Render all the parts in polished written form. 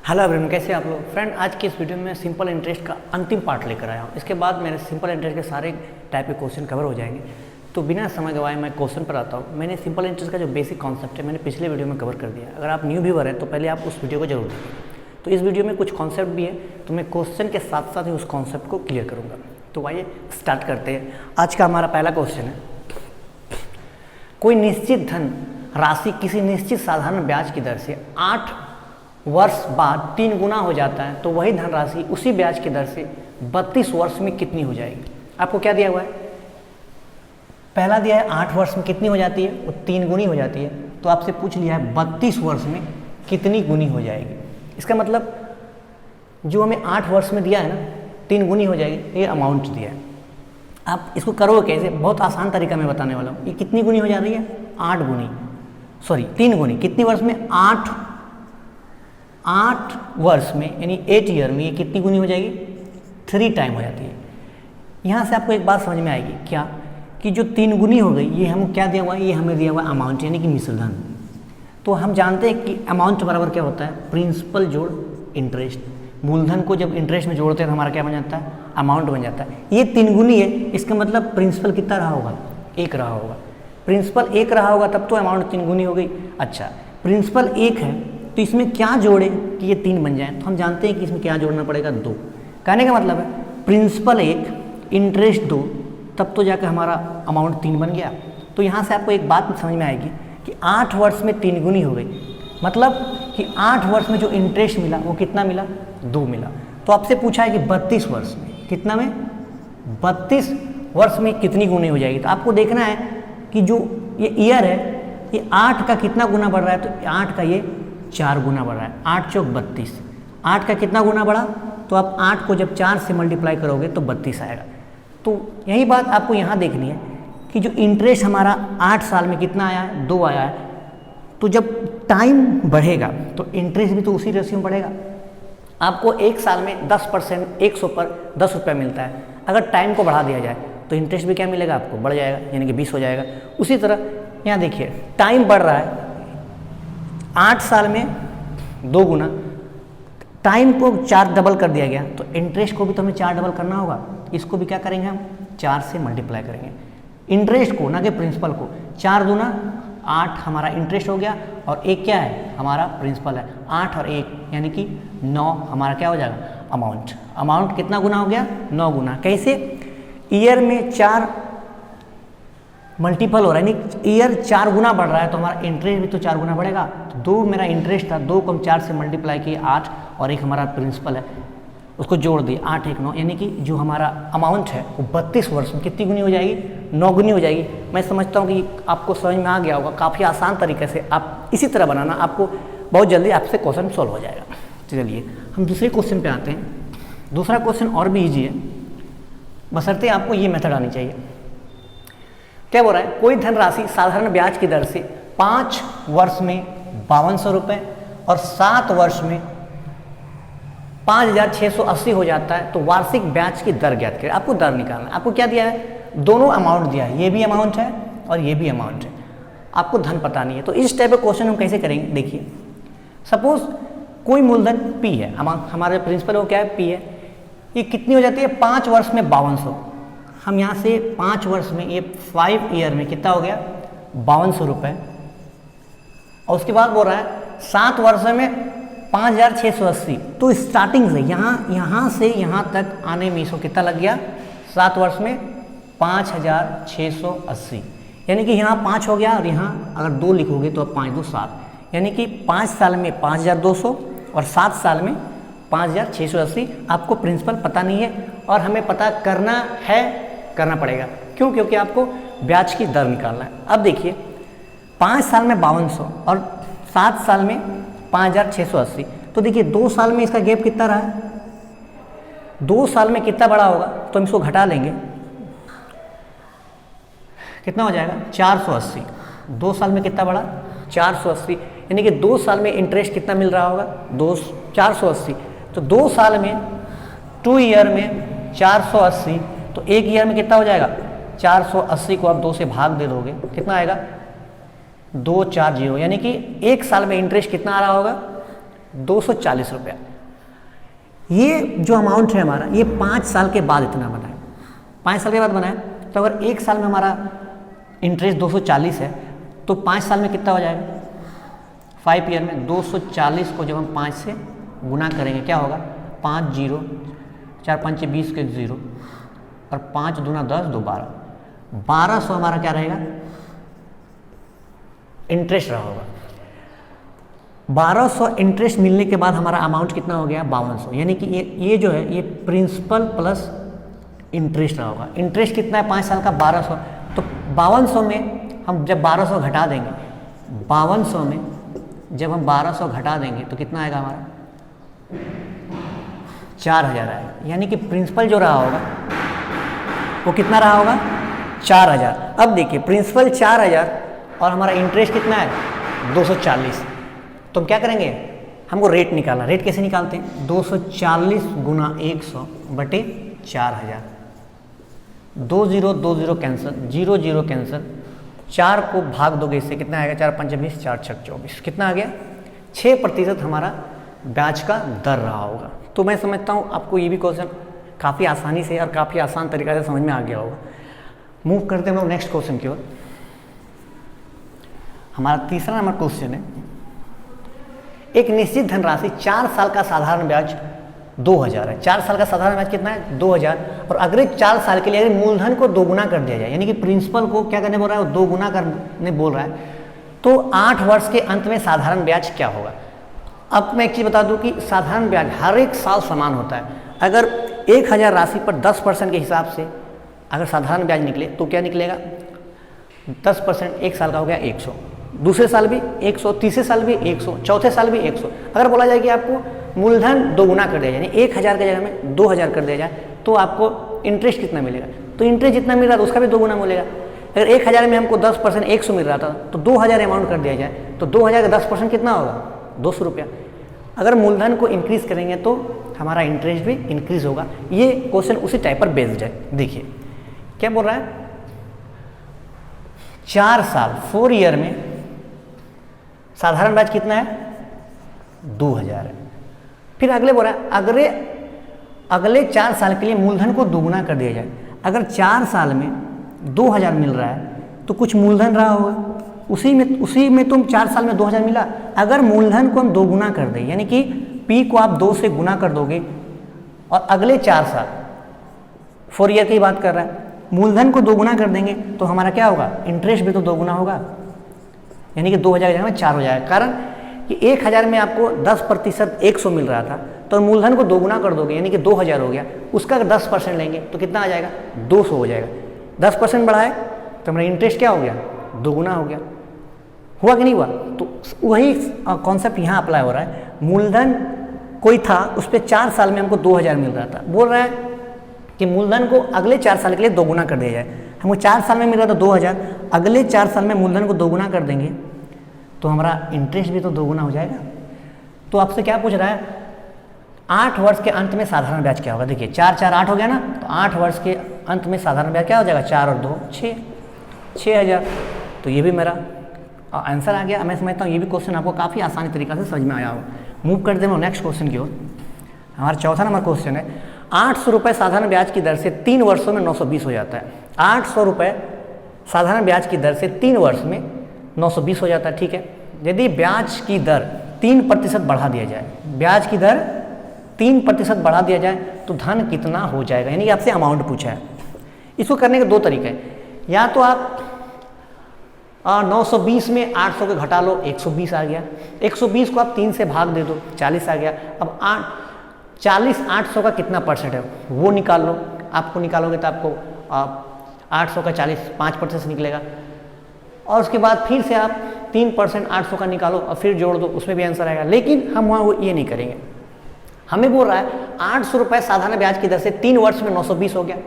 Hello everyone, कैसे आप लोग। फ्रेंड, आज की इस वीडियो में सिंपल इंटरेस्ट का अंतिम पार्ट लेकर आया हूँ। इसके बाद मेरे सिंपल इंटरेस्ट के सारे टाइप के क्वेश्चन कवर हो जाएंगे। तो बिना समय गवाए मैं क्वेश्चन पर आता हूँ। मैंने सिंपल इंटरेस्ट का जो बेसिक कॉन्सेप्ट है मैंने पिछले वीडियो में कवर कर दिया। अगर आप न्यू व्यूअर हैं तो पहले आप उस वीडियो को जरूर देखें। तो इस वीडियो में कुछ कॉन्सेप्ट भी है, तो मैं क्वेश्चन के साथ साथ ही उस कॉन्सेप्ट को क्लियर करूँगा। तो आइए स्टार्ट करते हैं। आज का हमारा पहला क्वेश्चन है, कोई निश्चित धन राशि किसी निश्चित साधारण ब्याज की दर से 8 वर्ष बाद 3 गुना हो जाता है, तो वही धनराशि उसी ब्याज की दर से 32 वर्ष में कितनी हो जाएगी। आपको क्या दिया हुआ है, पहला दिया है 8 वर्ष में कितनी हो जाती है, वो 3 गुनी हो जाती है। तो आपसे पूछ लिया है 32 वर्ष में कितनी गुनी हो जाएगी। इसका मतलब जो हमें 8 वर्ष में दिया है ना 3 गुनी हो जाएगी, ये अमाउंट दिया है। आप इसको करोगे कैसे, बहुत आसान तरीका मैं बताने वाला हूँ। ये कितनी गुनी हो जा रही है, 3 गुनी। कितनी वर्ष में, 8 वर्ष में, यानी 8 ईयर में ये कितनी गुनी हो जाएगी, 3 टाइम हो जाती है। यहाँ से आपको एक बात समझ में आएगी क्या, कि जो 3 गुनी हो गई, ये हम क्या दिया हुआ है, ये हमें दिया हुआ है अमाउंट, यानी कि मिश्र धन। तो हम जानते हैं कि अमाउंट बराबर क्या होता है, प्रिंसिपल जोड़ इंटरेस्ट। मूलधन को जब इंटरेस्ट में जोड़ते हैं तो हमारा क्या बन जाता है, अमाउंट बन जाता है। ये 3 गुनी है, इसका मतलब प्रिंसिपल कितना रहा होगा, 1 रहा होगा। प्रिंसिपल 1 रहा होगा तब तो अमाउंट 3 गुनी हो गई। अच्छा, प्रिंसिपल 1 है तो इसमें क्या जोड़े कि ये 3 बन जाए, तो हम जानते हैं कि इसमें क्या जोड़ना पड़ेगा, 2। कहने का मतलब है प्रिंसिपल 1 इंटरेस्ट 2, तब तो जाकर हमारा अमाउंट 3 बन गया। तो यहाँ से आपको एक बात समझ में आएगी कि 8 वर्ष में 3 गुनी हो गई, मतलब कि 8 वर्ष में जो इंटरेस्ट मिला वो कितना मिला, 2 मिला। तो आपसे पूछा है कि 32 वर्ष में कितना में, 32 वर्ष में कितनी गुनी हो जाएगी। तो आपको देखना है कि जो ये ईयर है ये 8 का कितना गुना बढ़ रहा है, तो 8 का ये 4 गुना बढ़ रहा है। 8 चौक 32, 8 का कितना गुना बढ़ा, तो आप 8 को जब 4 से मल्टीप्लाई करोगे तो 32 आएगा। तो यही बात आपको यहाँ देखनी है कि जो इंटरेस्ट हमारा 8 साल में कितना आया है, 2 आया है। तो जब टाइम बढ़ेगा तो इंटरेस्ट भी तो उसी रेशियो में बढ़ेगा। आपको 1 साल में 10%, 100 पर 10 रुपये मिलता है। अगर टाइम को बढ़ा दिया जाए तो इंटरेस्ट भी क्या मिलेगा, आपको बढ़ जाएगा, यानी कि 20 हो जाएगा। उसी तरह यहाँ देखिए टाइम बढ़ रहा है, 8 साल में 2 गुना, टाइम को 4 डबल कर दिया गया, तो इंटरेस्ट को भी तो हमें 4 डबल करना होगा। इसको भी क्या करेंगे हम, 4 से मल्टीप्लाई करेंगे इंटरेस्ट को, ना कि प्रिंसिपल को। 4 दूना 8 हमारा इंटरेस्ट हो गया, और 1 क्या है, हमारा प्रिंसिपल है। 8 और 1 यानी कि 9 हमारा क्या हो जाएगा, अमाउंट। अमाउंट कितना गुना हो गया, 9 गुना। कैसे, ईयर में 4 मल्टीपल हो रहा है, यानी ईयर 4 गुना बढ़ रहा है, तो हमारा इंटरेस्ट भी तो 4 गुना बढ़ेगा। तो 2 मेरा इंटरेस्ट था, 2 को हम 4 से मल्टीप्लाई किए 8, और 1 हमारा प्रिंसिपल है, उसको जोड़ दिए 8 1 9, यानी कि जो हमारा अमाउंट है वो 32 वर्ष में कितनी गुनी हो जाएगी, 9 गुनी हो जाएगी। मैं समझता हूँ कि आपको समझ में आ गया होगा। काफ़ी आसान तरीके से आप इसी तरह बनाना, आपको बहुत जल्दी आपसे क्वेश्चन सॉल्व हो जाएगा। चलिए हम दूसरे क्वेश्चन पे आते हैं। दूसरा क्वेश्चन और भी ईजी है, बशर्ते आपको ये मेथड आनी चाहिए। क्या बोल रहा है, कोई धनराशि साधारण ब्याज की दर से 5 वर्ष में 5200 रुपये और 7 वर्ष में 5680 हो जाता है, तो वार्षिक ब्याज की दर ज्ञात करें। आपको दर निकालना है। आपको क्या दिया है, दोनों अमाउंट दिया है, ये भी अमाउंट है और ये भी अमाउंट है। आपको धन पता नहीं है, तो इस टाइप का क्वेश्चन हम कैसे करेंगे। देखिए, सपोज कोई मूलधन P है, हमारे प्रिंसिपल वो क्या है, P है। ये कितनी हो जाती है, 5 वर्ष में 5200। हम यहाँ से 5 वर्ष में, ये 5 ईयर में कितना हो गया, 5200 रुपये। और उसके बाद बोल रहा है 7 वर्ष में 5680। तो स्टार्टिंग से यहाँ से यहाँ तक आने में इसको कितना लग गया, 7 वर्ष में 5680, यानी कि यहाँ 5 हो गया, और यहाँ अगर 2 लिखोगे तो 5 2 7, यानी कि 5 साल में 5200 और 7 साल में 5680। आपको प्रिंसिपल पता नहीं है और हमें पता करना पड़ेगा। क्यों, क्योंकि आपको ब्याज की दर निकालना है। अब देखिए 5 साल में 5200 और 7 साल में 5680, तो देखिए 2 साल में इसका गैप कितना रहा है, 2 साल में कितना बड़ा होगा, तो हम इसको घटा लेंगे, कितना हो जाएगा, 480। 2 साल में कितना बड़ा, 480, यानी कि 2 साल में इंटरेस्ट कितना मिल रहा होगा, 480। तो 2 साल में 2 ईयर में 480, तो 1 ईयर में कितना हो जाएगा, 480 को आप 2 से भाग दे दोगे, कितना आएगा, 240, यानी कि 1 साल में इंटरेस्ट कितना आ रहा होगा, 240 रुपया। ये जो अमाउंट है हमारा, ये 5 साल के बाद इतना बना है, 5 साल के बाद बना है। तो अगर 1 साल में हमारा इंटरेस्ट 240 है तो 5 साल में कितना हो जाएगा, 5 ईयर में 240 को जब हम 5 से गुना करेंगे क्या होगा, 5 0 4 5 20 के 0 और 5 दूना 10 2 12, 1200 हमारा क्या रहेगा, इंटरेस्ट रहा होगा। 1200 इंटरेस्ट मिलने के बाद हमारा अमाउंट कितना हो गया, 5200। यानी कि ये जो है ये प्रिंसिपल प्लस इंटरेस्ट रहा होगा। इंटरेस्ट कितना है 5 साल का, 1200। तो 5200 में हम जब 1200 घटा देंगे, 5200 में जब हम 1200 घटा देंगे तो कितना आएगा हमारा, 4000 आएगा। यानी कि प्रिंसिपल जो रहा होगा वो कितना रहा होगा, 4000। अब देखिए प्रिंसिपल 4000 और हमारा इंटरेस्ट कितना है 240। तो हम क्या करेंगे, हमको रेट निकालना। रेट कैसे निकालते हैं, 240 गुना 100 बटे 4000। 2 0 2 0 कैंसिल, 0 0 कैंसिल, 4 को भाग दोगे इससे कितना आएगा, 4 5 20 4 6 24, कितना आ गया, 6% हमारा ब्याज का दर रहा होगा। तो मैं समझता हूँ आपको ये भी क्वेश्चन काफ़ी आसानी से और काफ़ी आसान तरीक़े से समझ में आ गया होगा। मूव करते हैं हम लोग नेक्स्ट क्वेश्चन की ओर। हमारा तीसरा नंबर क्वेश्चन है, एक निश्चित धनराशि 4 साल का साधारण ब्याज 2000 है। 4 साल का साधारण ब्याज कितना है, 2000। और अगले 4 साल के लिए अगर मूलधन को दोगुना कर दिया जाए, यानी कि प्रिंसिपल को क्या करने बोल रहा है, वो दोगुना करने बोल रहा है, तो 8 वर्ष के अंत में साधारण ब्याज क्या होगा। अब मैं एक चीज़ बता दूं कि साधारण ब्याज हर एक साल समान होता है। अगर 1000 राशि पर 10% के हिसाब से अगर साधारण ब्याज निकले तो क्या निकलेगा, 10% एक साल का हो गया 100, दूसरे साल भी 100, तीसरे साल भी 100, चौथे साल भी 100। अगर बोला जाए कि आपको मूलधन दोगुना कर दिया जाए, यानी 1000 के जगह में 2000 कर दिया जाए, तो आपको इंटरेस्ट कितना मिलेगा, तो इंटरेस्ट जितना मिल रहा था उसका भी दोगुना मिलेगा। अगर 1000 में हमको 10% 100 मिल रहा था तो 2000 अमाउंट कर दिया जाए तो 2000 का 10% कितना होगा, 200 रुपया। अगर मूलधन को इंक्रीज करेंगे तो हमारा इंटरेस्ट भी इंक्रीज होगा। ये क्वेश्चन उसी टाइप पर बेस्ड है। देखिए क्या बोल रहा है, 4 साल 4 ईयर में साधारण ब्याज कितना है, 2000 है। फिर अगले बोल रहा है अगले 4 साल के लिए मूलधन को दोगुना कर दिया जाए। अगर 4 साल में 2000 मिल रहा है तो कुछ मूलधन रहा होगा, उसी में तुम 4 साल में 2000 मिला। अगर मूलधन को हम दोगुना कर दें, यानी कि P को आप 2 से गुना कर दोगे और अगले 4 साल 4 ईयर की बात कर रहा है, मूलधन को दोगुना कर देंगे तो हमारा क्या होगा, इंटरेस्ट भी तो दोगुना होगा। यानी कि 2000 की जगह में 4 हो जाएगा। कारण कि 1000 में आपको 10% 100 मिल रहा था, तो मूलधन को दोगुना कर दोगे यानी कि 2000 हो गया, उसका अगर 10% लेंगे तो कितना आ जाएगा, 200 हो जाएगा। 10% बढ़ाए तो हमारा इंटरेस्ट क्या हो गया, दोगुना हो गया। हुआ कि नहीं हुआ, तो वही कॉन्सेप्ट यहाँ अप्लाई हो रहा है। मूलधन कोई था, उस पर 4 साल में हमको 2000 मिल रहा था, बोल रहा है कि मूलधन को अगले 4 साल के लिए दोगुना कर दिया जाए। हमको 4 साल में मिल रहा था 2000, अगले 4 साल में मूलधन को दोगुना कर देंगे तो हमारा इंटरेस्ट भी तो दोगुना हो जाएगा। तो आपसे क्या पूछ रहा है, 8 वर्ष के अंत में साधारण ब्याज क्या होगा। देखिए 4 4 8 हो गया ना, तो 8 वर्ष के अंत में साधारण ब्याज क्या हो जाएगा, 4 और 2 6, 6000। तो ये भी मेरा आंसर आ गया। मैं समझता हूँ ये भी क्वेश्चन आपको काफ़ी आसानी तरीके से समझ में आया होगा। मूव करते हैं नेक्स्ट क्वेश्चन की ओर। हमारा चौथा नंबर क्वेश्चन है, 800 रुपये साधारण ब्याज की दर से 3 वर्षों में 920 हो जाता है। 800 रुपये साधारण ब्याज की दर से 3 वर्ष में 920 हो जाता है। ठीक है, यदि ब्याज की दर 3% बढ़ा दिया जाए, ब्याज की दर 3% बढ़ा दिया जाए तो धन कितना हो जाएगा, यानी कि आपसे अमाउंट पूछा है। इसको करने के 2 तरीके हैं, या तो आप 920 में 800 को घटा लो, 120 आ गया। 120 को आप 3 से भाग दे दो, 40 आ गया। अब 40 800 का कितना परसेंट है वो निकाल लो। आपको निकालोगे तो आपको 800 का 40 5% निकलेगा। और उसके बाद फिर से आप 3% 800 का निकालो और फिर जोड़ दो, उसमें भी आंसर आएगा। लेकिन हम वहाँ वो ये नहीं करेंगे। हमें बोल रहा है 800 रुपये साधारण ब्याज की दर से 3 वर्ष में 920 हो गया।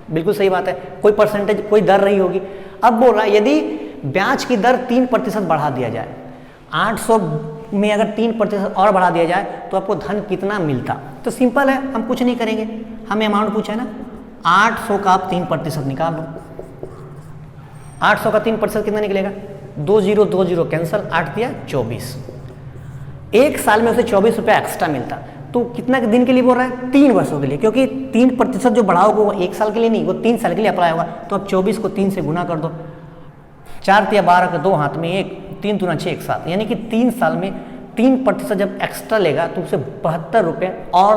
बिल्कुल सही बात है, कोई परसेंटेज कोई दर नहीं होगी। अब बोल रहा है यदि ब्याज की दर 3% बढ़ा दिया जाए, 800 में अगर 3% और बढ़ा दिया जाए तो आपको धन कितना मिलता। तो सिंपल है, हम कुछ नहीं करेंगे, हमें अमाउंट पूछा है ना, 800 का आप 3% निकाल लो। 800 का 3% कितना निकलेगा, 2 0 2 0 कैंसिल, 8 दिया 24। 1 साल में उसे 24 रुपये एक्स्ट्रा मिलता, तो कितना दिन के लिए बोल रहा है, 3 वर्षों के लिए, क्योंकि 3% जो बढ़ाओगे वो 1 साल के लिए नहीं, वो 3 साल के लिए अप्लाई होगा। तो अब 24 को 3 से गुना कर दो, 4 या 12 के 2 हाथ में 1, 3 दूना 6 एक साथ, यानी कि 3 साल में 3% जब एक्स्ट्रा लेगा तो उसे 72 रुपये और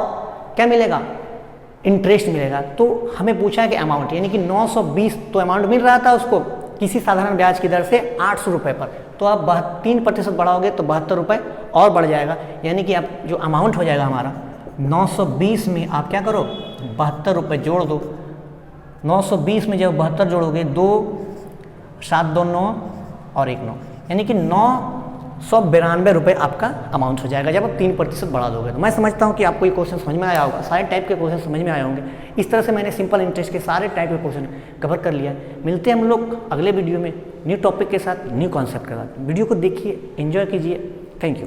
क्या मिलेगा, इंटरेस्ट मिलेगा। तो हमें पूछा है कि अमाउंट, यानी कि 920 तो अमाउंट मिल रहा था उसको किसी साधारण ब्याज की दर से 800 रुपये पर, तो आप 3% बढ़ाओगे तो 72 रुपये और बढ़ जाएगा, यानी कि आप जो अमाउंट हो जाएगा हमारा 920 में आप क्या करो 72 रुपये जोड़ दो। 920 में जब 72 जोड़ोगे 2 7 2 9 और 1 9, यानी कि 992 रुपये आपका अमाउंट हो जाएगा जब आप 3% बढ़ा दोगे। तो मैं समझता हूँ कि आपको ये क्वेश्चन समझ में आया होगा, सारे टाइप के क्वेश्चन समझ में आए होंगे। इस तरह से मैंने सिंपल इंटरेस्ट के सारे टाइप के क्वेश्चन कवर कर लिया। मिलते हैं हम लोग अगले वीडियो में न्यू टॉपिक के साथ, न्यू कॉन्सेप्ट के साथ। वीडियो को देखिए, एंजॉय कीजिए। Thank you.